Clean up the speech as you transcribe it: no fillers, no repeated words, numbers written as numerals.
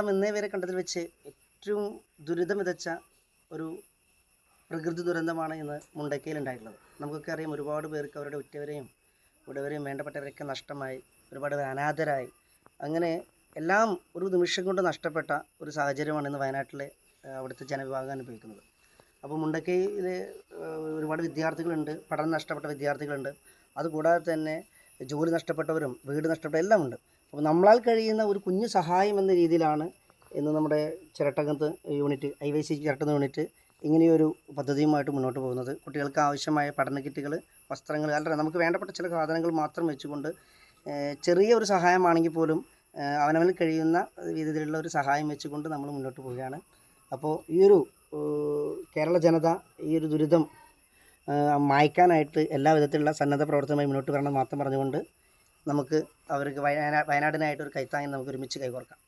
ഇന്നേ വരെ കണ്ടതിൽ വെച്ച് ഏറ്റവും ദുരിതം വിതച്ച ഒരു പ്രകൃതി ദുരന്തമാണ് ഇന്ന് മുണ്ടക്കയിൽ ഉണ്ടായിട്ടുള്ളത്. നമുക്കൊക്കെ അറിയാം, ഒരുപാട് പേർക്ക് അവരുടെ ഉറ്റവരെയും ഉടവരെയും വേണ്ടപ്പെട്ടവരൊക്കെ നഷ്ടമായി, ഒരുപാട് അനാഥരായി, അങ്ങനെ എല്ലാം ഒരു നിമിഷം കൊണ്ട് നഷ്ടപ്പെട്ട ഒരു സാഹചര്യമാണ് ഇന്ന് വയനാട്ടിലെ അവിടുത്തെ ജനവിഭാഗം അനുഭവിക്കുന്നത്. അപ്പോൾ മുണ്ടക്കയിൽ ഒരുപാട് വിദ്യാർത്ഥികളുണ്ട്, പഠനം നഷ്ടപ്പെട്ട വിദ്യാർത്ഥികളുണ്ട്, അതുകൂടാതെ തന്നെ ജോലി നഷ്ടപ്പെട്ടവരും വീട് നഷ്ടപ്പെട്ട എല്ലാം ഉണ്ട്. അപ്പോൾ നമ്മളാൽ കഴിയുന്ന ഒരു കുഞ്ഞു സഹായം എന്ന രീതിയിലാണ് ഇന്ന് നമ്മുടെ ചിരട്ടകത്ത് യൂണിറ്റ് IYC ചിരട്ട യൂണിറ്റ് ഇങ്ങനെയൊരു പദ്ധതിയുമായിട്ട് മുന്നോട്ട് പോകുന്നത്. കുട്ടികൾക്ക് ആവശ്യമായ പഠന കിറ്റുകൾ, വസ്ത്രങ്ങൾ, അല്ല നമുക്ക് വേണ്ടപ്പെട്ട ചില സാധനങ്ങൾ മാത്രം വെച്ചുകൊണ്ട് ചെറിയ ഒരു സഹായമാണെങ്കിൽ പോലും അവനവന് കഴിയുന്ന രീതിയിലുള്ള ഒരു സഹായം വെച്ചുകൊണ്ട് നമ്മൾ മുന്നോട്ട് പോവുകയാണ്. അപ്പോൾ ഈ ഒരു കേരള ജനത ഈ ഒരു ദുരിതം മായ്ക്കാനായിട്ട് എല്ലാ വിധത്തിലുള്ള സന്നദ്ധ പ്രവർത്തനമായി മുന്നോട്ട് വരണം മാത്രം പറഞ്ഞുകൊണ്ട് നമുക്ക് അവർക്ക് വയനാടിനായിട്ടൊരു കൈത്താങ്ങി നമുക്ക് ഒരുമിച്ച് കൈകോർക്കാം.